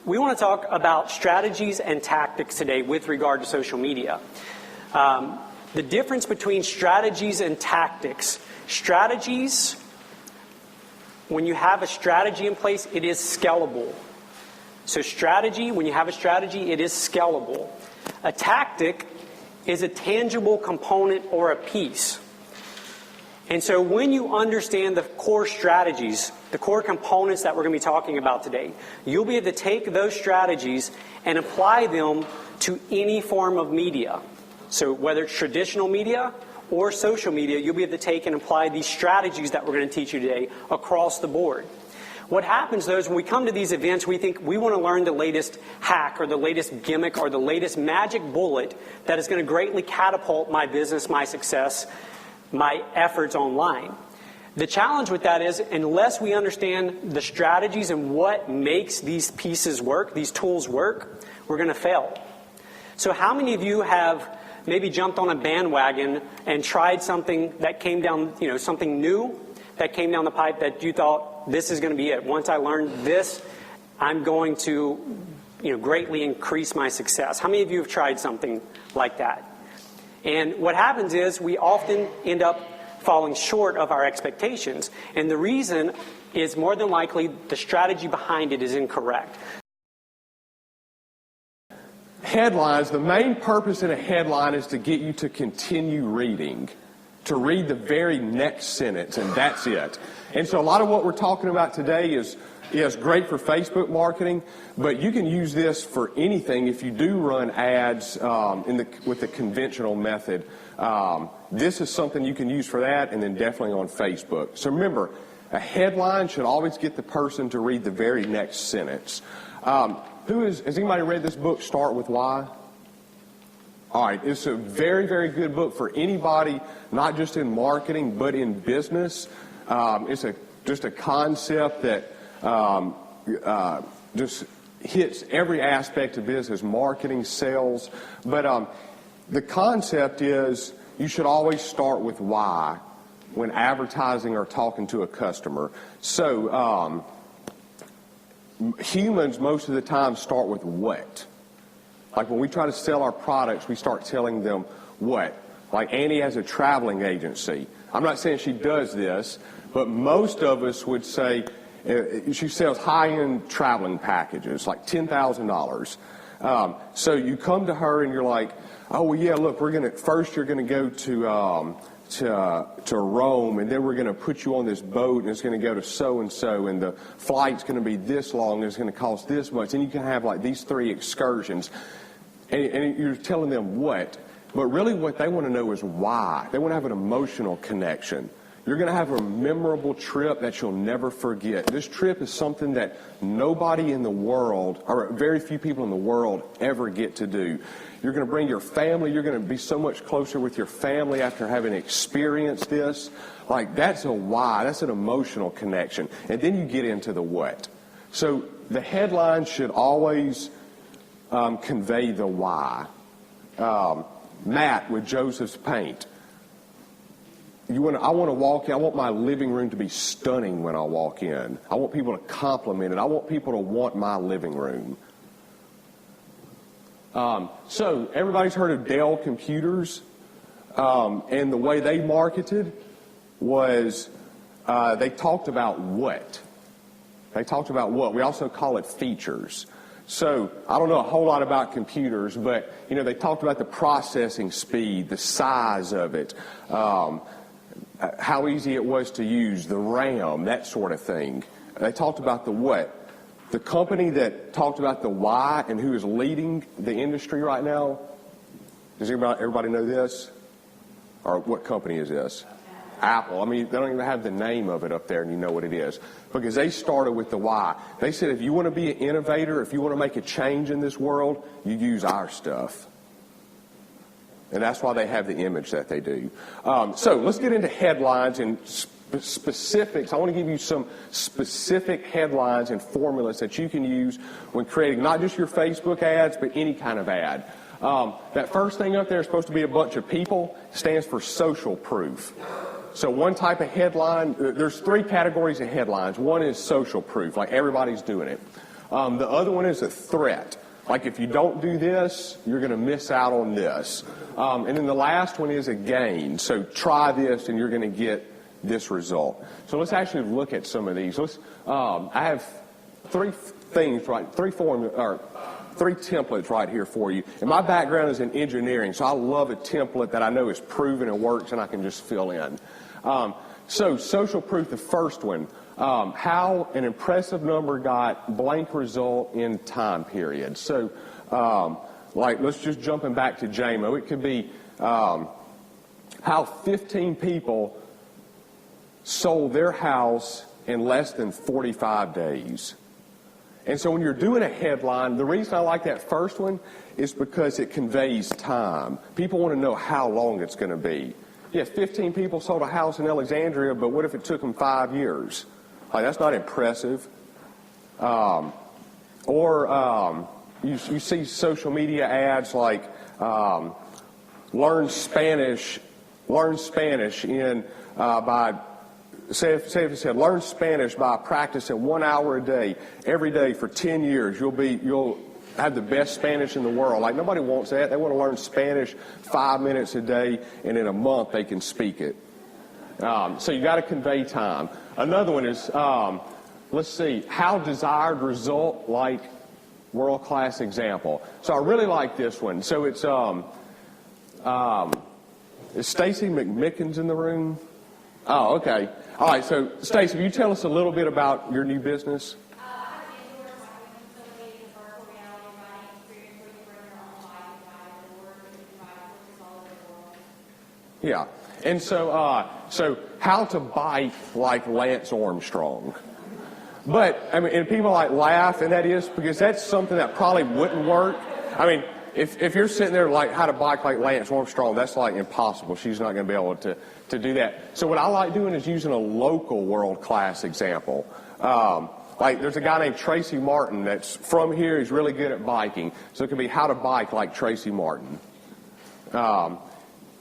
We want to talk about strategies and tactics today with regard to social media. The difference between strategies and tactics. Strategies, when you have a strategy in place, it is scalable. So strategy, when you have a strategy, it is scalable. A tactic is a tangible component or a piece. And so when you understand the core strategies, the core components that we're going to be talking about today, you'll be able to take those strategies and apply them to any form of media. So whether it's traditional media or social media, you'll be able to take and apply these strategies that we're going to teach you today across the board. What happens, though, is when we come to these events, we think we want to learn the latest hack or the latest gimmick or the latest magic bullet that is going to greatly catapult my business, my success, my efforts online. The challenge with that is, unless we understand the strategies and what makes these pieces work, these tools work, we're going to fail. So how many of you have maybe jumped on a bandwagon and tried something that came down, something new that came down the pipe that you thought, this is going to be it. Once I learn this, I'm going to, greatly increase my success. How many of you have tried something like that? And what happens is we often end up falling short of our expectations. And the reason is more than likely the strategy behind it is incorrect. Headlines, the main purpose in a headline is to get you to continue reading, to read the very next sentence, and that's it. And so a lot of what we're talking about today is great for Facebook marketing, but you can use this for anything if you do run ads with the conventional method. This is something you can use for that, and then definitely on Facebook. So remember, a headline should always get the person to read the very next sentence. Has anybody read this book, Start With Why? All right, it's a very, very good book for anybody, not just in marketing, but in business. It's just a concept that just hits every aspect of business, marketing, sales. But the concept is you should always start with why when advertising or talking to a customer. So humans most of the time start with what. Like when we try to sell our products, we start telling them what. Like Annie has a traveling agency. I'm not saying she does this, but most of us would say she sells high-end traveling packages, like $10,000. So you come to her and you're like, oh, well, yeah, look, first you're going to go to Rome, and then we're going to put you on this boat, and it's going to go to so-and-so, and the flight's going to be this long, and it's going to cost this much. And you can have like these 3 excursions, and you're telling them what. But really what they want to know is why. They want to have an emotional connection. You're going to have a memorable trip that you'll never forget. This trip is something that nobody in the world, or very few people in the world, ever get to do. You're going to bring your family. You're going to be so much closer with your family after having experienced this. Like, that's a why. That's an emotional connection. And then you get into the what. So the headline should always convey the why. Matt with Joseph's Paint. I want to walk in. I want my living room to be stunning when I walk in. I want people to compliment it. I want people to want my living room. So everybody's heard of Dell computers, and the way they marketed was they talked about what. They talked about what. We also call it features. So I don't know a whole lot about computers, but they talked about the processing speed, the size of it, how easy it was to use, the RAM, that sort of thing. They talked about the what. The company that talked about the why and who is leading the industry right now, does everybody know this? Or what company is this? Apple. I mean, they don't even have the name of it up there, and you know what it is. Because they started with the why. They said if you want to be an innovator, if you want to make a change in this world, you use our stuff. And that's why they have the image that they do. So let's get into headlines and specifics. I want to give you some specific headlines and formulas that you can use when creating not just your Facebook ads, but any kind of ad. That first thing up there is supposed to be a bunch of people. It stands for social proof. So one type of headline, there's 3 categories of headlines. One is social proof, like everybody's doing it. The other one is a threat. Like, if you don't do this, you're going to miss out on this. And then the last one is a gain. So try this and you're going to get this result. So let's actually look at some of these. I have three templates right here for you. And my background is in engineering, so I love a template that I know is proven and works and I can just fill in. So social proof, the first one, how an impressive number got blank result in time period. So, like, let's just jumping back to JMO. It could be how 15 people sold their house in less than 45 days. And so when you're doing a headline, the reason I like that first one is because it conveys time. People want to know how long it's going to be. Yeah, 15 people sold a house in Alexandria, but what if it took them 5 years? Like, that's not impressive. You see social media ads like learn Spanish in by say if it said learn Spanish by practicing 1 hour a day every day for 10 years. You'll have the best Spanish in the world. Like, nobody wants that. They want to learn Spanish 5 minutes a day, and in a month they can speak it. So you got to convey time. Another one is, let's see, how desired result like world-class example. So I really like this one. So it's, is Stacy McMickens in the room? Oh, okay. All right, so Stacy, will you tell us a little bit about your new business? Yeah. And so, so how to bike like Lance Armstrong. But, I mean, and people like laugh, and that is because that's something that probably wouldn't work. I mean, if you're sitting there like how to bike like Lance Armstrong, that's like impossible. She's not going to be able to do that. So what I like doing is using a local world-class example. Like, there's a guy named Tracy Martin that's from here. He's really good at biking. So it could be how to bike like Tracy Martin.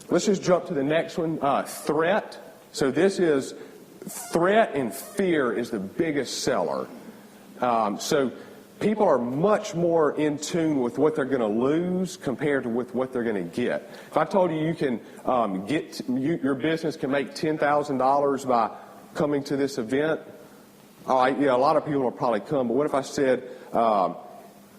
Let's just jump to the next one, threat. So this is threat and fear is the biggest seller. So people are much more in tune with what they're going to lose compared to with what they're going to get. If I told you you can your business can make $10,000 by coming to this event, all right, yeah, a lot of people will probably come. But what if I said,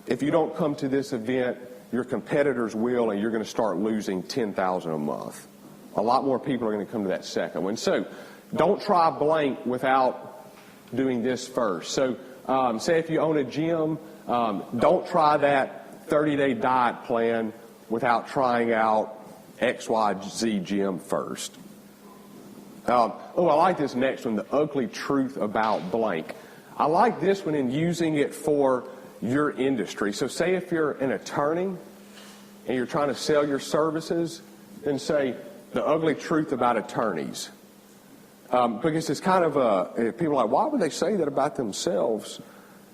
if you don't come to this event, your competitors will, and you're going to start losing $10,000 a month. A lot more people are going to come to that second one. So don't try blank without doing this first. So say if you own a gym, don't try that 30-day diet plan without trying out XYZ gym first. I like this next one, the ugly truth about blank. I like this one in using it for your industry. So say if you're an attorney and you're trying to sell your services, then say the ugly truth about attorneys. Because it's kind of people are like, why would they say that about themselves?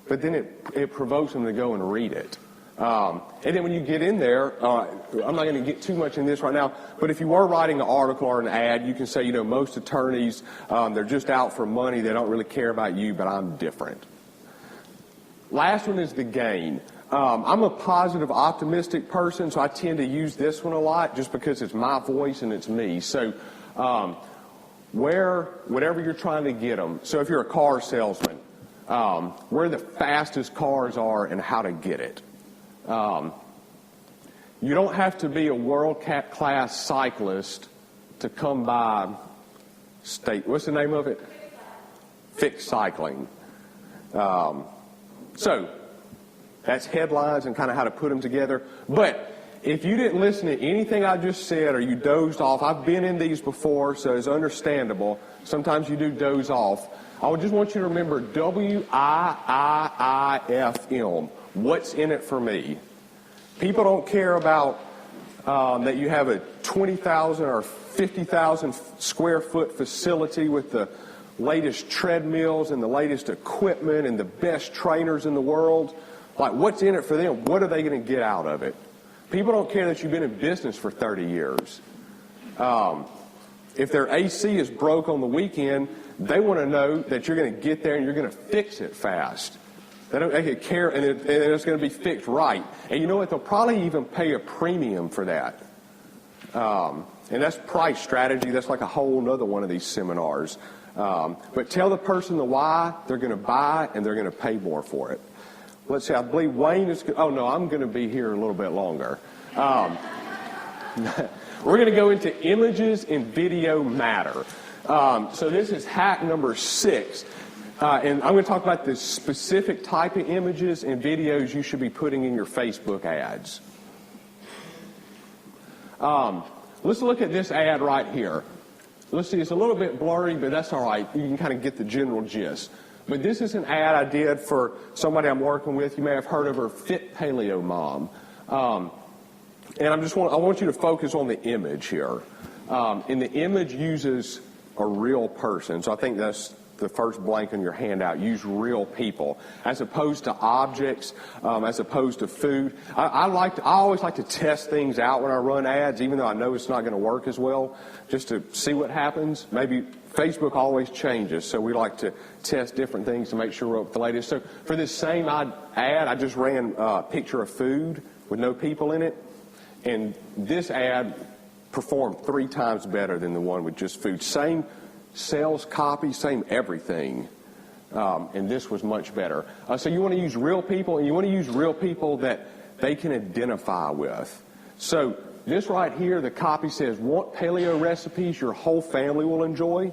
But then it provokes them to go and read it. And then when you get in there, I'm not going to get too much in this right now, but if you were writing an article or an ad, you can say, most attorneys, they're just out for money. They don't really care about you, but I'm different. Last one is the gain. I'm a positive, optimistic person, so I tend to use this one a lot just because it's my voice and it's me. So whatever you're trying to get them, so if you're a car salesman, where the fastest cars are and how to get it. You don't have to be a world-class cyclist to come by what's the name of it? Fixed Cycling. So that's headlines and kind of how to put them together. But if you didn't listen to anything I just said or you dozed off, I've been in these before, so it's understandable. Sometimes you do doze off. I just want you to remember WIIIFM. What's in it for me? People don't care about that you have a 20,000 or 50,000 square foot facility with the latest treadmills and the latest equipment and the best trainers in the world. Like, what's in it for them? What are they going to get out of it? People don't care that you've been in business for 30 years. If their AC is broke on the weekend, they want to know that you're going to get there and you're going to fix it fast. They could care, and it's going to be fixed right. And you know what? They'll probably even pay a premium for that. And that's price strategy. That's like a whole other one of these seminars. But tell the person the why, they're going to buy, and they're going to pay more for it. Let's see, I believe Wayne is, oh no, I'm going to be here a little bit longer. We're going to go into images and video matter. So this is hack number 6. And I'm going to talk about the specific type of images and videos you should be putting in your Facebook ads. Let's look at this ad right here. Let's see, it's a little bit blurry, but that's all right. You can kind of get the general gist. But this is an ad I did for somebody I'm working with. You may have heard of her, Fit Paleo Mom. And I want you to focus on the image here. And the image uses a real person. So I think that's the first blank on your handout. Use real people as opposed to objects, as opposed to food. I always like to test things out when I run ads, even though I know it's not going to work as well, just to see what happens. Maybe Facebook always changes, so we like to test different things to make sure we're up with the latest. So for this same ad, I just ran a picture of food with no people in it, and this ad performed 3 times better than the one with just food. Same sales copy, same everything, and this was much better. So you want to use real people, and you want to use real people that they can identify with. So this right here, the copy says, want paleo recipes your whole family will enjoy?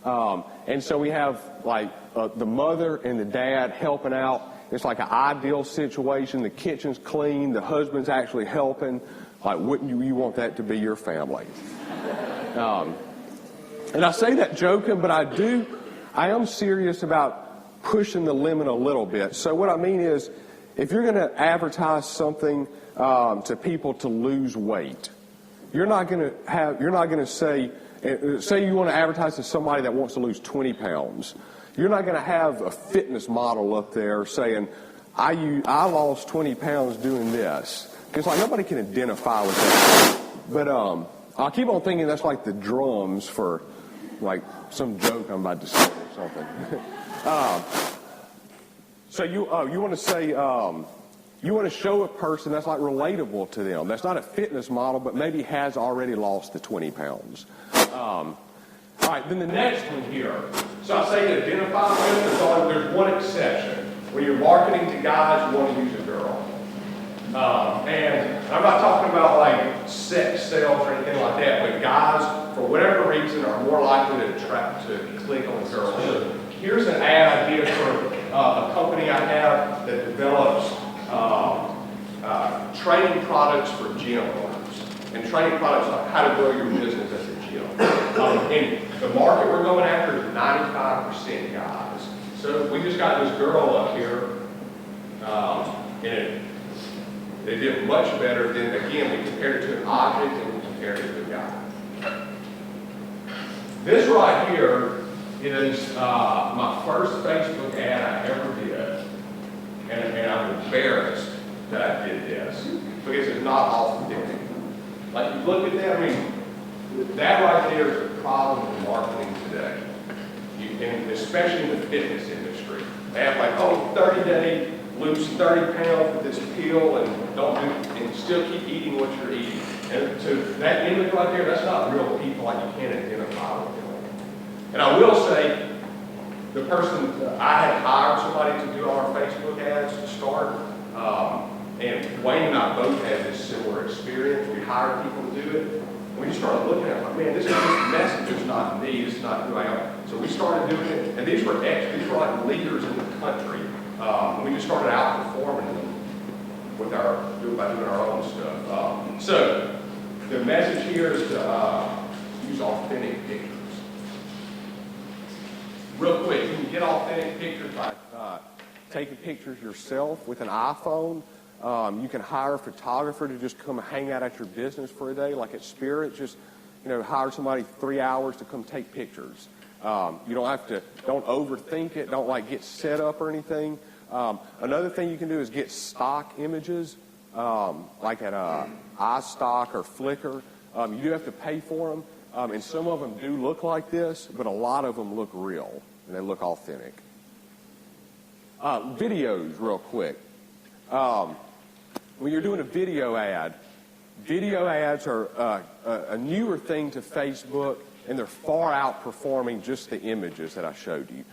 And so we have like the mother and the dad helping out. It's like an ideal situation. The kitchen's clean. The husband's actually helping. Like, wouldn't you want that to be your family? And I say that joking, but I am serious about pushing the limit a little bit. So what I mean is, if you're going to advertise something to people to lose weight, you're not going to say you want to advertise to somebody that wants to lose 20 pounds. You're not going to have a fitness model up there saying, I lost 20 pounds doing this. Because like nobody can identify with that. But I'll keep on thinking that's like the drums for like some joke I'm about to say or something. So you want to say, you want to show a person that's like relatable to them. That's not a fitness model, but maybe has already lost the 20 pounds. All right, then the next one here. So I say to identify with, there's one exception. When you're marketing to guys, you want to use a girl. And I'm not talking about like sex sales or anything like that, but guys, for whatever reason, are more likely to click on girls. So here's an ad I did for a company I have that develops training products for gym owners. And training products like how to grow your business as a gym. And the market we're going after is 95% guys. So we just got this girl up here, and they did much better than, again, we compared it to an object and we compared it to a guy. This right here is my first Facebook ad I ever did. And I'm embarrassed that I did this because it's not authentic. Like, you look at that, I mean, that right there is a problem in marketing today. And especially in the fitness industry. They have like, 30-day, lose 30 pounds with this pill and still keep eating what you're eating. And so that image right there, that's not real people, like you can't identify with them. And I will say, the person, I had hired somebody to do our Facebook ads to start, and Wayne and I both had this similar experience. We hired people to do it. And we just started looking at it like, man, this message is not me, this is not who I am. So we started doing it, and these were like leaders in the country. We just started outperforming them with by doing our own stuff. So the message here is to use authentic pictures. Real quick, you can get authentic pictures by taking pictures yourself with an iPhone. You can hire a photographer to just come hang out at your business for a day, like at Spirit. Just hire somebody 3 hours to come take pictures. You don't overthink it. Don't get set up or anything. Another thing you can do is get stock images, like at iStock or Flickr. You do have to pay for them, and some of them do look like this, but a lot of them look real and they look authentic. Videos, real quick. When you're doing a video ads are a newer thing to Facebook, and they're far outperforming just the images that I showed you.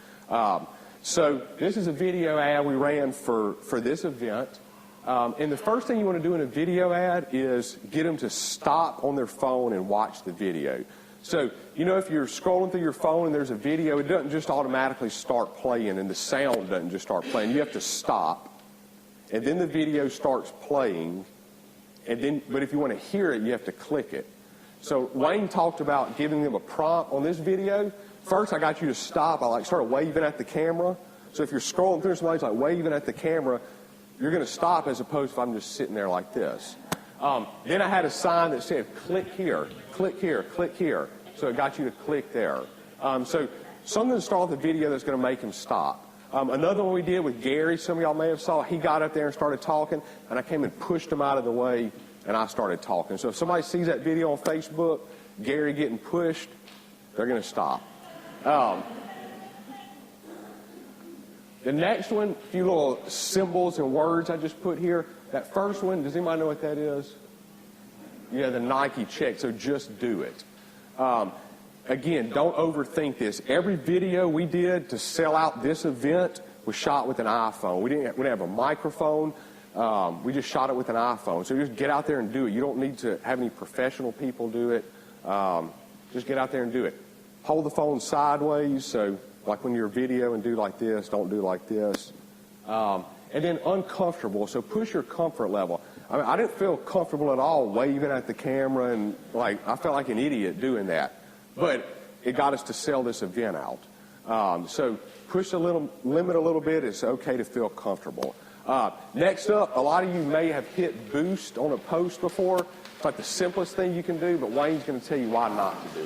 So this is a video ad we ran for this event. And the first thing you want to do in a video ad is get them to stop on their phone and watch the video. So, you know, if you're scrolling through your phone and there's a video, it doesn't just automatically start playing, and the sound doesn't just start playing. You have to stop, and then the video starts playing, and then, but if you want to hear it, you have to click it. So Wayne talked about giving them a prompt on this video. First, I got you to stop. I started waving at the camera. So if you're scrolling through, somebody's like waving at the camera, you're going to stop as opposed to if I'm just sitting there like this. Then I had a sign that said, click here, click here, click here. So it got you to click there. So something to start with the video that's going to make him stop. Another one we did with Gary, some of y'all may have saw, he got up there and started talking, and I came and pushed him out of the way, and I started talking. So if somebody sees that video on Facebook, Gary getting pushed, they're going to stop. The next one, a few little symbols and words I just put here. That first one, does anybody know what that is? Yeah, the Nike check, so just do it. Again, don't overthink this. Every video we did to sell out this event was shot with an iPhone. We didn't have a microphone. We just shot it with an iPhone. So just get out there and do it. You don't need to have any professional people do it. Just get out there and do it. Hold the phone sideways, so like when you're video and do like this, don't do like this. And then uncomfortable, so push your comfort level. I mean, I didn't feel comfortable at all waving at the camera, and I felt like an idiot doing that. But it got us to sell this event out. So push the limit a little bit. It's okay to feel comfortable. Next up, a lot of you may have hit boost on a post before. It's like the simplest thing you can do, but Wayne's going to tell you why not to do it.